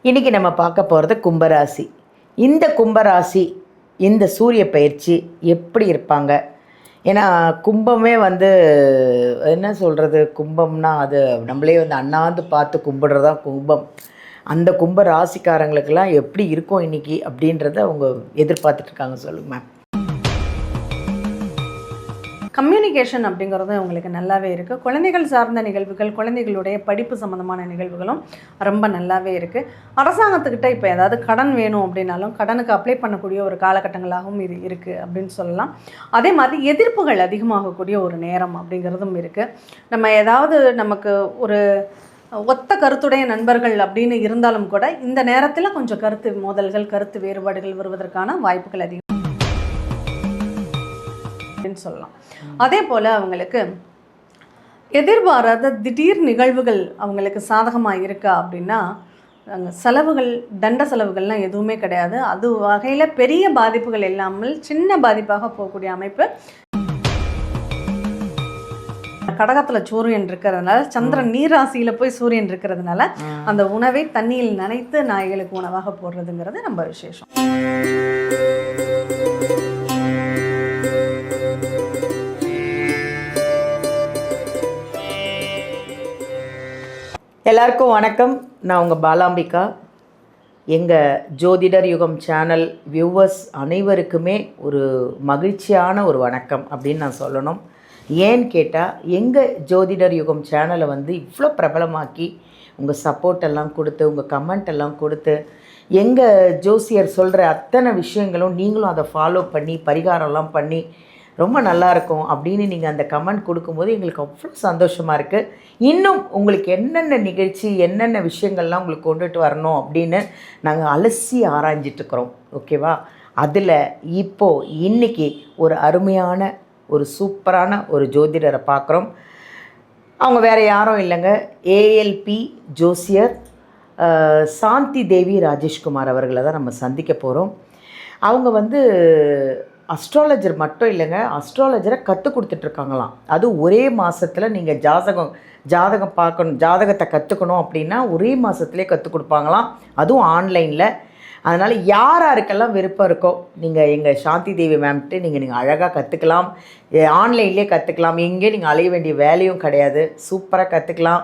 இன்றைக்கி நம்ம பார்க்க போகிறது கும்பராசி. இந்த கும்பராசி இந்த சூரிய பயிற்சி எப்படி இருப்பாங்க? ஏன்னா கும்பமே என்ன சொல்கிறது, கும்பம்னா அது நம்மளே அண்ணாந்து பார்த்து கும்பிடுறதா கும்பம். அந்த கும்ப ராசிக்காரங்களுக்கெல்லாம் எப்படி இருக்கும் இன்றைக்கி அப்படின்றத அவங்க எதிர்பார்த்துட்ருக்காங்க. சொல்லுங்க மேம். கம்யூனிகேஷன் அப்படிங்கிறது உங்களுக்கு நல்லாவே இருக்குது. குழந்தைகள் சார்ந்த நிகழ்வுகள், குழந்தைகளுடைய படிப்பு சம்மந்தமான நிகழ்வுகளும் ரொம்ப நல்லாவே இருக்குது. அரசாங்கத்துக்கிட்ட இப்போ ஏதாவது கடன் வேணும் அப்படின்னாலும் கடனுக்கு அப்ளை பண்ணக்கூடிய ஒரு காலகட்டங்களாகவும் இது இருக்குது அப்படின்னு சொல்லலாம். அதே மாதிரி எதிர்ப்புகள் அதிகமாகக்கூடிய ஒரு நேரம் அப்படிங்கிறதும் இருக்குது. நம்ம ஏதாவது நமக்கு ஒரு ஒத்த கருத்துடைய நண்பர்கள் அப்படின்னு இருந்தாலும் கூட இந்த நேரத்தில் கொஞ்சம் கருத்து மோதல்கள், கருத்து வேறுபாடுகள் வருவதற்கான வாய்ப்புகள் அதிகம் சொல்லலாம். அதே போல் அவங்களுக்கு எதிர்பாராத திடீர் நிகழ்வுகள் அவங்களுக்கு சாதகமாக இருக்கா அப்படின்னா, செலவுகள், தண்ட செலவுகள்லாம் எதுவுமே கிடையாது. அது வகையில் பெரிய பாதிப்புகள் இல்லாமல் சின்ன பாதிப்பாக போகக்கூடிய அமைப்பு. கடகத்தில் சூரியன் இருக்கிறதுனால, சந்திரன் நீராசியில் போய் சூரியன் இருக்கிறதுனால அந்த உணவை தண்ணியில் நனைத்து நாய்களுக்கு உணவாக போடுறதுங்கிறது ரொம்ப விசேஷம். எல்லாருக்கும் வணக்கம். நான் உங்கள் பாலாம்பிகா. எங்கள் ஜோதிடர் யுகம் சேனல் வியூவர்ஸ் அனைவருக்குமே ஒரு மகிழ்ச்சியான ஒரு வணக்கம் அப்படின்னு நான் சொல்லணும். ஏன்னு கேட்டால், எங்கள் ஜோதிடர் யுகம் சேனலை இவ்வளோ பிரபலமாக்கி உங்கள் சப்போர்ட்டெல்லாம் கொடுத்து, உங்கள் கமெண்ட் எல்லாம் கொடுத்து, எங்கள் ஜோசியர் சொல்கிற அத்தனை விஷயங்களும் நீங்களும் அதை ஃபாலோ பண்ணி பரிகாரம்லாம் பண்ணி ரொம்ப நல்லாயிருக்கும் அப்படின்னு நீங்கள் அந்த கமெண்ட் கொடுக்கும்போது எங்களுக்கு அவ்வளோ சந்தோஷமாக இருக்குது. இன்னும் உங்களுக்கு என்னென்ன நிகழ்ச்சி, என்னென்ன விஷயங்கள்லாம் உங்களுக்கு கொண்டுட்டு வரணும் அப்படின்னு நாங்கள் அலசி ஆராய்ஞ்சிட்ருக்குறோம். ஓகேவா? அதில் இப்போது இன்றைக்கி ஒரு அருமையான ஒரு சூப்பரான ஒரு ஜோதிடரை பார்க்குறோம். அவங்க வேறு யாரும் இல்லைங்க, ஏஎல்பி ஜோசியர் சாந்தி தேவி ராஜேஷ்குமார் அவர்களை தான் நம்ம சந்திக்க போகிறோம். அவங்க அஸ்ட்ராலஜர் மட்டும் இல்லைங்க, அஸ்ட்ராலஜரை கற்றுக் கொடுத்துட்ருக்காங்களாம். அது ஒரே மாதத்தில் நீங்கள் ஜாதகம் பார்க்கணும், ஜாதகத்தை கற்றுக்கணும் அப்படின்னா ஒரே மாதத்துலேயே கற்றுக் கொடுப்பாங்களாம், அதுவும் ஆன்லைனில். அதனால் யாருக்கெல்லாம் விருப்பம் இருக்கோ நீங்கள் எங்கள் சாந்தி தேவி மேம்கிட்ட நீங்கள் அழகாக கற்றுக்கலாம், ஆன்லைன்லேயே கற்றுக்கலாம். எங்கேயும் நீங்கள் அலைய வேண்டிய வேலையும் கிடையாது, சூப்பராக கற்றுக்கலாம்.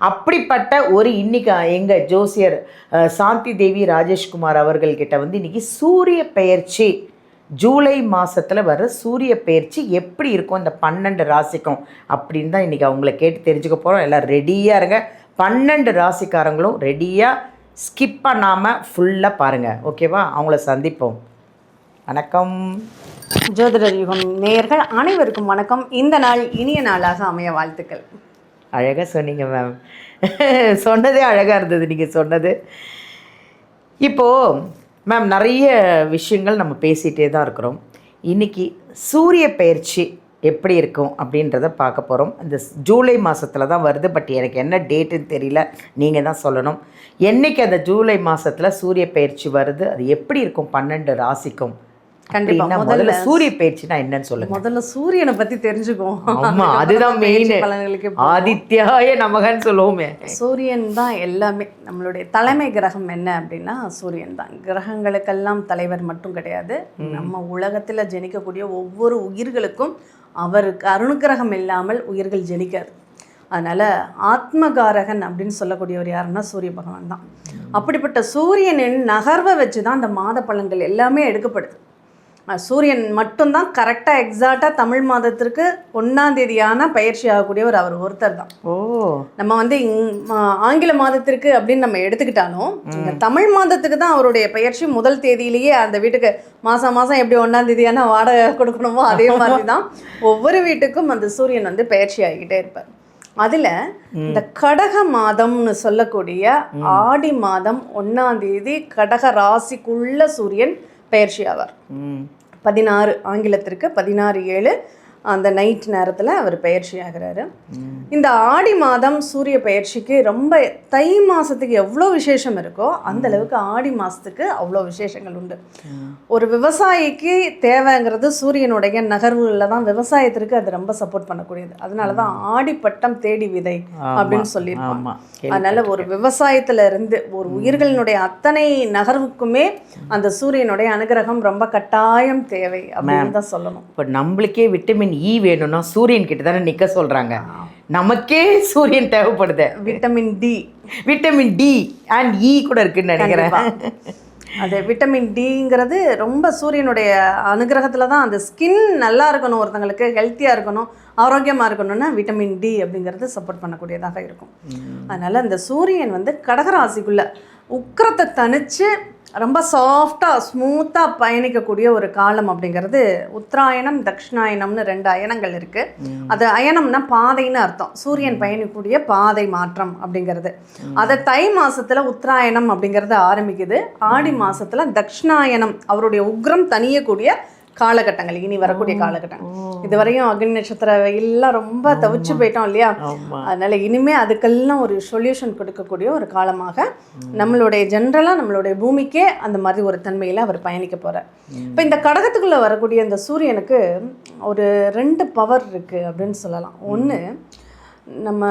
அப்படிப்பட்ட ஒரு இன்றைக்கி எங்கள் ஜோசியர் சாந்தி தேவி ராஜேஷ்குமார் அவர்கள்கிட்ட இன்றைக்கி சூரிய பெயர்ச்சி, ஜூலை மாதத்தில் வர சூரிய பெயர்ச்சி எப்படி இருக்கும் இந்த 12 ராசிக்கும் அப்படின்னு தான் இன்றைக்கி அவங்கள கேட்டு தெரிஞ்சுக்க போகிறோம். எல்லாம் ரெடியாக இருங்க. 12 ராசிக்காரங்களும் ரெடியாக ஸ்கிப் பண்ணாமல் ஃபுல்லாக பாருங்கள். ஓகேவா? அவங்கள சந்திப்போம். வணக்கம். ஜோதிடர் யுகம் நேயர்கள் அனைவருக்கும் வணக்கம். இந்த நாள் இனிய நாளாக அமைய வாழ்த்துக்கள். அழகாக சொன்னீங்க மேம். சொன்னதே அழகாக இருந்தது நீங்கள் சொன்னது. இப்போது மேம், நிறைய விஷயங்கள் நம்ம பேசிகிட்டே தான் இருக்கிறோம். இன்றைக்கி சூரிய பெயர்ச்சி எப்படி இருக்கும் அப்படின்றத பார்க்க போகிறோம். இந்த ஜூலை மாதத்தில் தான் வருது, பட் எனக்கு என்ன டேட்டுன்னு தெரியல, நீங்கள் தான் சொல்லணும். என்றைக்கு அந்த ஜூலை மாதத்தில் சூரிய பெயர்ச்சி வருது, அது எப்படி இருக்கும் 12 ராசிக்கும்? கண்டிப்பாக முதல்ல சூரிய பயிற்சினா என்னன்னு சொல்லுங்க. முதல்ல சூரியனை பற்றி தெரிஞ்சுக்குவோம். ஆமாம், அதுதான் மெயின். பலன்களுக்கு ஆதித்யாய நமகன்னு சொல்லுவோமே. சூரியன் தான் எல்லாமே. நம்மளுடைய தலைமை கிரகம் என்ன அப்படின்னா சூரியன் தான். கிரகங்களுக்கெல்லாம் தலைவர் மட்டும் கிடையாது. நம்ம உலகத்தில் ஜனிக்கக்கூடிய ஒவ்வொரு உயிர்களுக்கும் அவருக்கு அருணுகிரகம் இல்லாமல் உயிர்கள் ஜனிக்காது. அதனால் ஆத்மகாரகன் அப்படின்னு சொல்லக்கூடியவர் யாருன்னா சூரிய பகவான் தான். அப்படிப்பட்ட சூரியனின் நகர்வை வச்சு தான் அந்த மாத பலன்கள் எல்லாமே எடுக்கப்படுது. சூரியன் மட்டும்தான் கரெக்டாக எக்ஸாக்டாக தமிழ் மாதத்திற்கு 1ஆம் தேதியான பயிற்சி ஆகக்கூடியவர் அவர் ஒருத்தர் தான். ஓ, நம்ம ஆங்கில மாதத்திற்கு அப்படின்னு நம்ம எடுத்துக்கிட்டாலும் தமிழ் மாதத்துக்கு தான் அவருடைய பயிற்சி முதல் தேதியிலேயே அந்த வீட்டுக்கு மாதம் மாதம் எப்படி 1ஆம் தேதியான வாடகை கொடுக்கணுமோ அதே மாதிரி தான் ஒவ்வொரு வீட்டுக்கும் அந்த சூரியன் பயிற்சி ஆகிக்கிட்டே இருப்பார். அதில் இந்த கடக மாதம்னு சொல்லக்கூடிய ஆடி மாதம் 1ஆம் தேதி கடக ராசிக்குள்ள சூரியன் பயிற்சி ஆவார். 16 ஆங்கிலத்திற்கு 16/7 அந்த நைட் நேரத்தில் அவர் பெயர்ச்சி ஆகிறாரு. இந்த ஆடி மாதம் சூரிய பெயர்ச்சிக்கு ரொம்ப தை மாதத்துக்கு எவ்வளோ விசேஷம் இருக்கோ அந்த அளவுக்கு ஆடி மாதத்துக்கு அவ்வளோ விசேஷங்கள் உண்டு. ஒரு விவசாயிக்கு தேவைங்கிறது சூரியனுடைய நகர்வுகளில் தான் விவசாயத்திற்கு அது ரொம்ப சப்போர்ட் பண்ணக்கூடியது. அதனால தான் ஆடிப்பட்டம் தேடி விதை அப்படின்னு சொல்லியிருப்பாங்க. அதனால ஒரு விவசாயத்துல இருந்து ஒரு உயிர்களினுடைய அத்தனை நகர்வுக்குமே அந்த சூரியனுடைய அனுகிரகம் ரொம்ப கட்டாயம் தேவை அப்படின்னு தான் சொல்லணும். இப்போ நம்மளுக்கே விட்டமின் இ வேணும்னா சூரியன் கிட்ட தானே நிற்க சொல்கிறாங்க. நமக்கே சூரியன் தேவைப்படுது. விட்டமின் டி அண்ட் இ கூட இருக்குன்னு நினைக்கிறேன். அது விட்டமின் டிங்கிறது ரொம்ப சூரியனுடைய அனுகிரகத்தில் தான். அந்த ஸ்கின் நல்லா இருக்கணும், ஒருத்தங்களுக்கு ஹெல்த்தியாக இருக்கணும், ஆரோக்கியமாக இருக்கணும்னா விட்டமின் டி அப்படிங்கிறது சப்போர்ட் பண்ணக்கூடியதாக இருக்கும். அதனால் இந்த சூரியன் வந்து கடகராசிக்குள்ளே உக்கிரத்தை தணித்து ரொம்ப சாஃப்டாக ஸ்மூத்தாக பயணிக்கக்கூடிய ஒரு காலம் அப்படிங்கிறது உத்தராயணம் தட்சிணாயணம்னு 2 அயனங்கள் இருக்குது. அது அயனம்னா பாதைன்னு அர்த்தம். சூரியன் பயணிக்கக்கூடிய பாதை மாற்றம் அப்படிங்கிறது. அதை தை மாதத்தில் உத்தராயணம் அப்படிங்கிறது ஆரம்பிக்குது. ஆடி மாதத்தில் தட்சிணாயனம் அவருடைய உக்ரம் தணியக்கூடிய காலகட்டங்கள், இனி வரக்கூடிய காலகட்டங்கள். இதுவரையும் அக்னி நட்சத்திர எல்லாம் ரொம்ப தவிச்சு போயிட்டோம் இல்லையா? அதனால இனிமே அதுக்கெல்லாம் ஒரு சொல்யூஷன் கொடுக்கக்கூடிய ஒரு காலமாக நம்மளுடைய ஜென்ரலாக நம்மளுடைய பூமிக்கே அந்த மாதிரி ஒரு தன்மையில் அவர் பயணிக்க போகிறார். இப்போ இந்த கடகத்துக்குள்ளே வரக்கூடிய இந்த சூரியனுக்கு ஒரு 2 பவர் இருக்குது அப்படின்னு சொல்லலாம். ஒன்று, நம்ம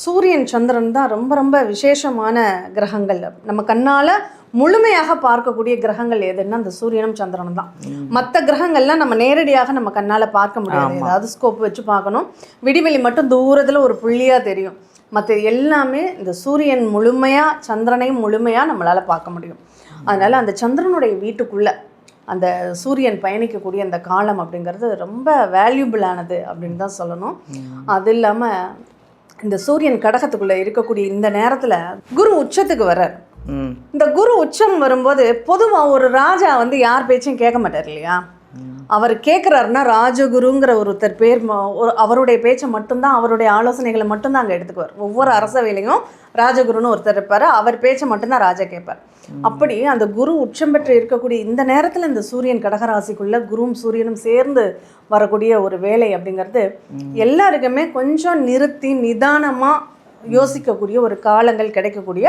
சூரியன் சந்திரன் தான் ரொம்ப ரொம்ப விசேஷமான கிரகங்கள். நம்ம கண்ணால் முழுமையாக பார்க்கக்கூடிய கிரகங்கள் எதுன்னா அந்த சூரியனும் சந்திரனும் தான். மற்ற கிரகங்கள்லாம் நம்ம நேரடியாக நம்ம கண்ணால் பார்க்க முடியாது. ஏதாவது ஸ்கோப் வச்சு பார்க்கணும். விடிவெளி மட்டும் தூரத்தில் ஒரு புள்ளியாக தெரியும். மற்ற எல்லாமே இந்த சூரியன் முழுமையாக சந்திரனையும் முழுமையாக நம்மளால் பார்க்க முடியும். அதனால் அந்த சந்திரனுடைய வீட்டுக்குள்ளே அந்த சூரியன் பயணிக்கக்கூடிய அந்த காலம் அப்படிங்கிறது ரொம்ப வேல்யூபிளானது அப்படின்னு தான் சொல்லணும். அது இல்லாமல் இந்த சூரியன் கடகத்துக்குள்ளே இருக்கக்கூடிய இந்த நேரத்தில் குரு உச்சத்துக்கு வர்றார். இந்த குரு உச்சம் வரும்போது பொதுவாக ஒரு ராஜா வந்து யார் பேச்சையும் கேட்க மாட்டார் இல்லையா? அவர் கேட்குறாருன்னா ராஜகுருங்கிற ஒருத்தர் பேர் அவருடைய பேச்சை மட்டும்தான், அவருடைய ஆலோசனைகளை மட்டும்தான் அங்கே எடுத்துக்குவார். ஒவ்வொரு அரசவையிலையும் ராஜகுருன்னு ஒருத்தர் இருப்பார். அவர் பேச்சை மட்டும்தான் ராஜா கேட்பார். அப்படி அந்த குரு உச்சம் பெற்று இருக்கக்கூடிய இந்த நேரத்தில் இந்த சூரியன் கடகராசிக்குள்ளே குருவும் சூரியனும் சேர்ந்து வரக்கூடிய ஒரு வேலை அப்படிங்கிறது எல்லாருக்குமே கொஞ்சம் நிறுத்தி நிதானமாக யோசிக்கக்கூடிய ஒரு காலங்கள் கிடைக்கக்கூடிய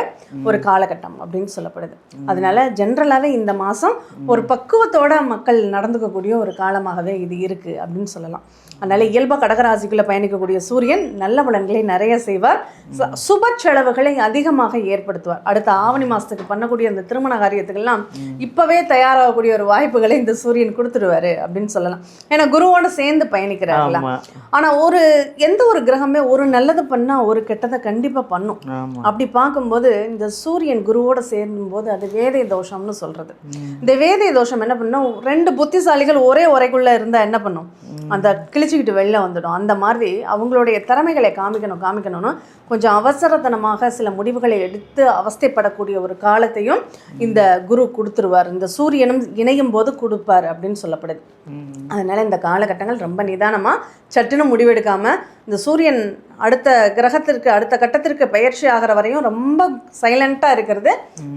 ஒரு காலகட்டம் அப்படின்னு சொல்லப்படுது. அதனால ஜென்ரலாகவே இந்த மாதம் ஒரு பக்குவத்தோட மக்கள் நடந்துக்கக்கூடிய ஒரு காலமாகவே இது இருக்குது அப்படின்னு சொல்லலாம். அதனால் இயல்பாக கடகராசிக்குள்ளே பயணிக்கக்கூடிய சூரியன் நல்ல பலன்களை நிறைய செய்வார். சுப செலவுகளை அதிகமாக ஏற்படுத்துவார். அடுத்த ஆவணி மாதத்துக்கு பண்ணக்கூடிய அந்த திருமண காரியத்துக்கெல்லாம் இப்போவே தயாராகக்கூடிய ஒரு வாய்ப்புகளை இந்த சூரியன் கொடுத்துருவார் அப்படின்னு சொல்லலாம். ஏன்னா குருவோடு சேர்ந்து பயணிக்கிறார்களா. ஆனால் எந்த ஒரு கிரகமே ஒரு நல்லது பண்ணால் ஒரு கெட்டதை கண்டிப்பாக பண்ணும். அப்படி பார்க்கும்போது இந்த சூரியன் குருவோடு சேரும் போது அது வேதை தோஷம்னு சொல்கிறது. இந்த வேதை தோஷம் என்ன பண்ணும், 2 புத்திசாலிகள் ஒரே உரைக்குள்ளே இருந்தால் என்ன பண்ணும், அந்த கிழிச்சிக்கிட்டு வெளில வந்துடும். அந்த மாதிரி அவங்களுடைய திறமைகளை காமிக்கணும்னு கொஞ்சம் அவசரத்தனமாக சில முடிவுகளை எடுத்து அவஸ்தைப்படக்கூடிய ஒரு காலத்தையும் இந்த குரு கொடுத்துருவார். இந்த சூரியனும் இணையும் போது கொடுப்பார் அப்படின்னு சொல்லப்படுது. அதனால் இந்த காலகட்டங்கள் ரொம்ப நிதானமாக சட்டுன்னு முடிவெடுக்காமல் இந்த சூரியன் அடுத்த கட்டத்திற்கு பயிற்சி ஆகிற வரையும் ரொம்ப சைலண்ட்டாக இருக்கிறது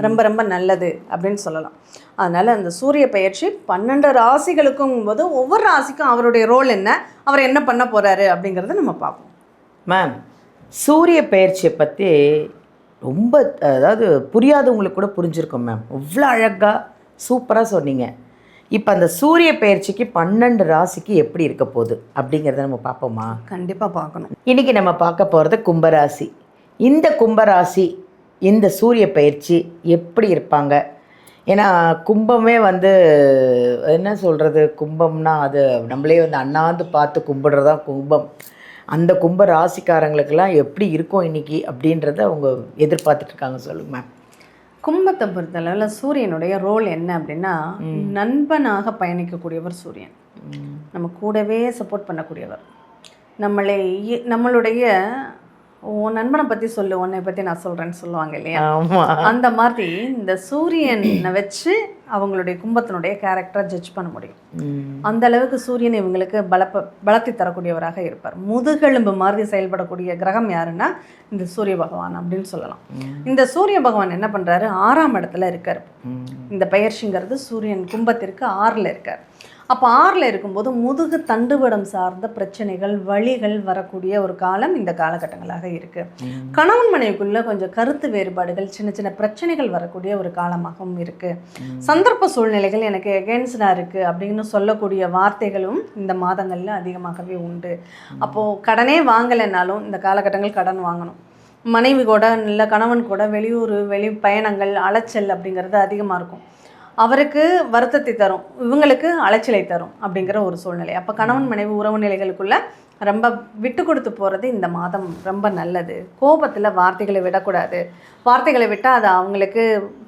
ரொம்ப ரொம்ப நல்லது அப்படின்னு சொல்லலாம். அதனால் அந்த சூரிய பயிற்சி 12 ராசிகளுக்கும் போது ஒவ்வொரு ராசிக்கும் அவருடைய ரோல் என்ன, அவர் என்ன பண்ண போகிறாரு அப்படிங்கிறத நம்ம பார்ப்போம். மேம், சூரிய பயிற்சியை பற்றி ரொம்ப அதாவது புரியாதவங்களுக்கு கூட புரிஞ்சிருக்கும் மேம். அவ்வளோ அழகாக சூப்பராக சொன்னீங்க. இப்போ அந்த சூரிய பயிற்சிக்கு 12 ராசிக்கு எப்படி இருக்க போகுது அப்படிங்கிறத நம்ம பார்ப்போமா? கண்டிப்பாக பார்க்கணும். இன்றைக்கி நம்ம பார்க்க போகிறது கும்பராசி. இந்த கும்பராசி இந்த சூரிய பயிற்சி எப்படி இருப்பாங்க? ஏன்னா கும்பமே வந்து என்ன சொல்கிறது, கும்பம்னா அது நம்மளே வந்து அண்ணாந்து பார்த்து கும்பிடுறதா கும்பம். அந்த கும்ப ராசிக்காரங்களுக்கெல்லாம் எப்படி இருக்கும் இன்றைக்கி அப்படின்றத அவங்க எதிர்பார்த்துட்ருக்காங்க. சொல்லுங்க மேம். கும்பத்தை பொறுத்தளவில் சூரியனுடைய ரோல் என்ன அப்படின்னா, நண்பனாக பயணிக்கக்கூடியவர் சூரியன். நம்ம கூடவே சப்போர்ட் பண்ணக்கூடியவர். நம்மளுடைய உன் நண்பனை பற்றி சொல்லு, உன்னை பற்றி நான் சொல்கிறேன்னு சொல்லுவாங்க இல்லையா? அந்த மாதிரி இந்த சூரியனை வச்சு அவங்களுடைய கும்பத்தினுடைய கேரக்டரை ஜட்ஜ் பண்ண முடியும். அந்த அளவுக்கு சூரியன் இவங்களுக்கு பலத்தை தரக்கூடியவராக இருப்பார். முதுகெலும்பு மாதிரி செயல்படக்கூடிய கிரகம் யாருன்னா இந்த சூரிய பகவான் அப்படின்னு சொல்லலாம். இந்த சூரிய பகவான் என்ன பண்ணுறாரு, 6ஆம் இடத்துல இருக்கார். இந்த பயிற்சிங்கிறது சூரியன் கும்பத்திற்கு 6ல் இருக்கார். அப்போ 6ல் இருக்கும்போது முதுகு தண்டுவடம் சார்ந்த பிரச்சனைகள் வலிகள் வரக்கூடிய ஒரு காலம் இந்த காலகட்டங்களாக இருக்குது. கணவன் மனைவிக்குள்ளே கொஞ்சம் கருத்து வேறுபாடுகள் சின்ன சின்ன பிரச்சனைகள் வரக்கூடிய ஒரு காலமாகவும் இருக்குது. சந்தர்ப்ப சூழ்நிலைகள் எனக்கு எகென்ஸ்டாக இருக்குது அப்படின்னு சொல்லக்கூடிய வார்த்தைகளும் இந்த மாதங்களில் அதிகமாகவே உண்டு. அப்போது கடனே வாங்கலைன்னாலும் இந்த காலகட்டங்கள் கடன் வாங்கணும். மனைவி கூட இல்லை கணவன் கூட வெளி பயணங்கள் அலைச்சல் அப்படிங்கிறது அதிகமாக இருக்கும். அவருக்கு வருத்தத்தை தரும், இவங்களுக்கு அலைச்சலை தரும் அப்படிங்கிற ஒரு சூழ்நிலை. அப்போ கணவன் மனைவி உறவு நிலைகளுக்குள்ள ரொம்ப விட்டு கொடுத்து போகிறது இந்த மாதம் ரொம்ப நல்லது. கோபத்தில் வார்த்தைகளை விடக்கூடாது. வார்த்தைகளை விட்டால் அது அவங்களுக்கு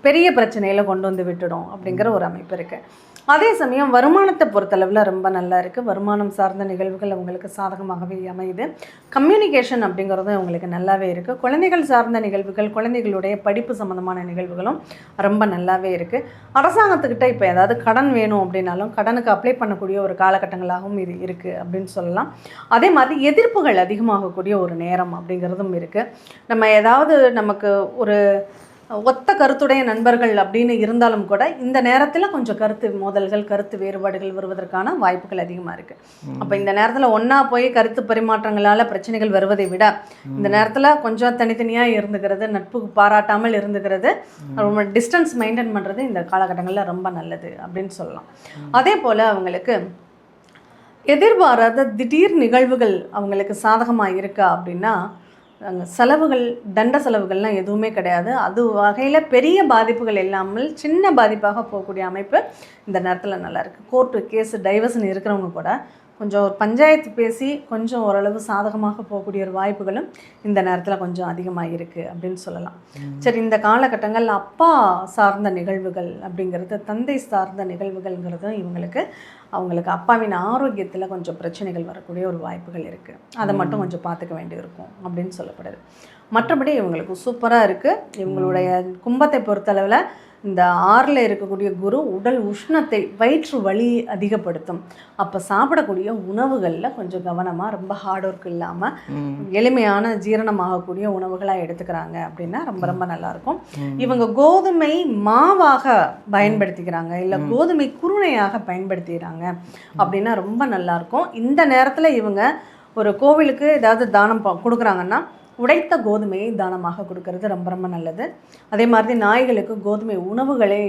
பெரிய பிரச்சனையில் கொண்டு வந்து விட்டுடும் அப்படிங்கிற ஒரு அமைப்பு இருக்குது. அதே சமயம் வருமானத்தை பொறுத்தளவில் ரொம்ப நல்லா இருக்குது. வருமானம் சார்ந்த நிகழ்வுகள் அவங்களுக்கு சாதகமாகவே அமையுது. கம்யூனிகேஷன் அப்படிங்கிறதும் அவங்களுக்கு நல்லாவே இருக்குது. குழந்தைகள் சார்ந்த நிகழ்வுகள், குழந்தைகளுடைய படிப்பு சம்மந்தமான நிகழ்வுகளும் ரொம்ப நல்லாவே இருக்குது. அரசாங்கத்துக்கிட்ட இப்போ ஏதாவது கடன் வேணும் அப்படின்னாலும் கடனுக்கு அப்ளை பண்ணக்கூடிய ஒரு காலகட்டங்களாகவும் இது இருக்குது அப்படின்னு சொல்லலாம். அதே மாதிரி எதிர்ப்புகள் அதிகமாகக்கூடிய ஒரு நேரம் அப்படிங்கிறதும் இருக்குது. நம்ம ஏதாவது நமக்கு ஒரு ஒத்த கருத்துடைய நண்பர்கள் அப்படின்னு இருந்தாலும் கூட இந்த நேரத்தில் கொஞ்சம் கருத்து மோதல்கள், கருத்து வேறுபாடுகள் வருவதற்கான வாய்ப்புகள் அதிகமாக இருக்குது. அப்போ இந்த நேரத்தில் ஒன்றா போய் கருத்து பரிமாற்றங்களால் பிரச்சனைகள் வருவதை விட இந்த நேரத்தில் கொஞ்சம் தனித்தனியாக இருந்துக்கிறது, நட்பு பாராட்டாமல் இருந்துக்கிறது, ரொம்ப டிஸ்டன்ஸ் மெயின்டைன் பண்ணுறது இந்த காலகட்டங்களில் ரொம்ப நல்லது அப்படின்னு சொல்லலாம். அதே போல் அவங்களுக்கு எதிர்பாராத திடீர் நிகழ்வுகள் அவங்களுக்கு சாதகமாக இருக்கா அப்படின்னா செலவுகள், தண்ட செலவுகள்லாம் எதுவுமே கிடையாது. அது வகையில் பெரிய பாதிப்புகள் இல்லாமல் சின்ன பாதிப்பாக போகக்கூடிய அமைப்பு இந்த நேரத்தில் நல்லாயிருக்கு. கோர்ட்டு கேஸு டைவர்ஸ்னு இருக்கிறவங்க கூட கொஞ்சம் ஒரு பஞ்சாயத்து பேசி கொஞ்சம் ஓரளவு சாதகமாக போகக்கூடிய ஒரு வாய்ப்புகளும் இந்த நேரத்தில் கொஞ்சம் அதிகமாக இருக்குது அப்படின்னு சொல்லலாம். சரி, இந்த காலகட்டங்கள் அப்பா சார்ந்த நிகழ்வுகள் அப்படிங்கிறது, தந்தை சார்ந்த நிகழ்வுகள்ங்கிறதும் அவங்களுக்கு அப்பாவின் ஆரோக்கியத்தில் கொஞ்சம் பிரச்சனைகள் வரக்கூடிய ஒரு வாய்ப்புகள் இருக்குது. அதை மட்டும் கொஞ்சம் பார்த்துக்க வேண்டியிருக்கும் அப்படின்னு சொல்லப்படுது. மற்றபடி இவங்களுக்கு சூப்பராக இருக்குது. இவங்களுடைய கும்பத்தை பொறுத்தளவில் இந்த 6ல் இருக்கக்கூடிய குரு உடல் உஷ்ணத்தை, வயிற்று வலி அதிகப்படுத்தும். அப்போ சாப்பிடக்கூடிய உணவுகளில் கொஞ்சம் கவனமாக, ரொம்ப ஹார்ட் ஒர்க் இல்லாமல் எளிமையான ஜீரணமாகக்கூடிய உணவுகளாக எடுத்துக்கிறாங்க அப்படின்னா ரொம்ப ரொம்ப நல்லாயிருக்கும். இவங்க கோதுமை மாவாக பயன்படுத்திக்கிறாங்க, இல்லை கோதுமை குருணையாக பயன்படுத்திக்கிறாங்க அப்படின்னா ரொம்ப நல்லாயிருக்கும். இந்த நேரத்தில் இவங்க ஒரு கோவிலுக்கு ஏதாவது தானம் கொடுக்குறாங்கன்னா உடைத்த கோதுமையை தானமாக கொடுக்கறது ரொம்ப ரொம்ப நல்லது. அதே மாதிரி நாய்களுக்கு கோதுமை உணவுகளை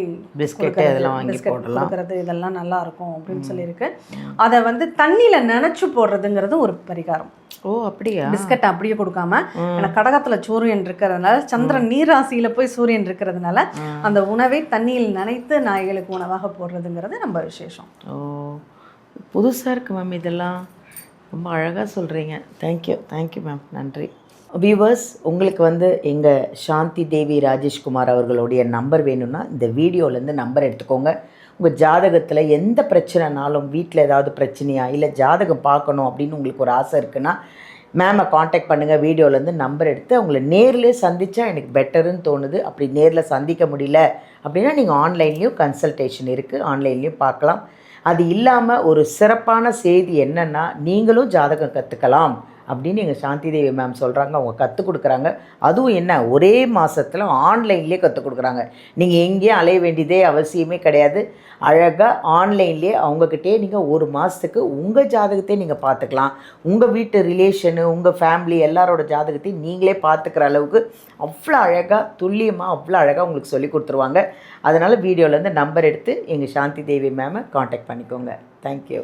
பிஸ்கெட் கொடுக்கறது இதெல்லாம் நல்லா இருக்கும் அப்படின்னு சொல்லியிருக்கு. அதை தண்ணியில் நினைச்சு போடுறதுங்கிறது ஒரு பரிகாரம். ஓ, அப்படியா? பிஸ்கட் அப்படியே கொடுக்காம, ஏன்னா கடகத்தில் சூரியன் இருக்கிறதுனால, சந்திரன் நீராசியில் போய் சூரியன் இருக்கிறதுனால அந்த உணவை தண்ணியில் நனைத்து நாய்களுக்கு உணவாக போடுறதுங்கிறது ரொம்ப விசேஷம். ஓ, புதுசாக இருக்கு மேம். இதெல்லாம் ரொம்ப அழகாக சொல்கிறீங்க. தேங்க்யூ மேம், நன்றி. வியூவர்ஸ், உங்களுக்கு எங்கள் சாந்தி தேவி ராஜேஷ்குமார் அவர்களுடைய நம்பர் வேணும்னா இந்த வீடியோலேருந்து நம்பர் எடுத்துக்கோங்க. உங்கள் ஜாதகத்தில் எந்த பிரச்சனைனாலும், வீட்டில் ஏதாவது பிரச்சனையா, இல்லை ஜாதகம் பார்க்கணும் அப்படின்னு உங்களுக்கு ஒரு ஆசை இருக்குன்னா மேமை காண்டாக்ட் பண்ணுங்கள். வீடியோலேருந்து நம்பர் எடுத்து அவங்கள நேரிலே சந்தித்தா எனக்கு பெட்டருன்னு தோணுது. அப்படி நேரில் சந்திக்க முடியல அப்படின்னா நீங்கள் ஆன்லைன்லேயும் கன்சல்டேஷன் இருக்குது, ஆன்லைன்லேயும் பார்க்கலாம். அது இல்லாமல் ஒரு சிறப்பான செய்தி என்னென்னா, நீங்களும் ஜாதகம் கற்றுக்கலாம் அப்படின்னு எங்கள் சாந்தி தேவி மேம் சொல்கிறாங்க. அவங்க கற்றுக் கொடுக்குறாங்க. அதுவும் என்ன, ஒரே மாதத்தில் ஆன்லைன்லேயே கற்றுக் கொடுக்குறாங்க. நீங்கள் எங்கேயும் அலைய வேண்டியதே அவசியமே கிடையாது. அழகாக ஆன்லைன்லேயே அவங்கக்கிட்டே நீங்கள் ஒரு மாதத்துக்கு உங்கள் ஜாதகத்தையும் நீங்கள் பார்த்துக்கலாம். உங்கள் வீட்டு ரிலேஷனு, உங்கள் ஃபேமிலி எல்லாரோட ஜாதகத்தையும் நீங்களே பார்த்துக்கிற அளவுக்கு அவ்வளோ அழகாக, துல்லியமாக, அவ்வளோ அழகாக உங்களுக்கு சொல்லி கொடுத்துருவாங்க. அதனால் வீடியோலேருந்து நம்பர் எடுத்து எங்கள் சாந்தி தேவி மேமை காண்டாக்ட் பண்ணிக்கோங்க. தேங்க்யூ.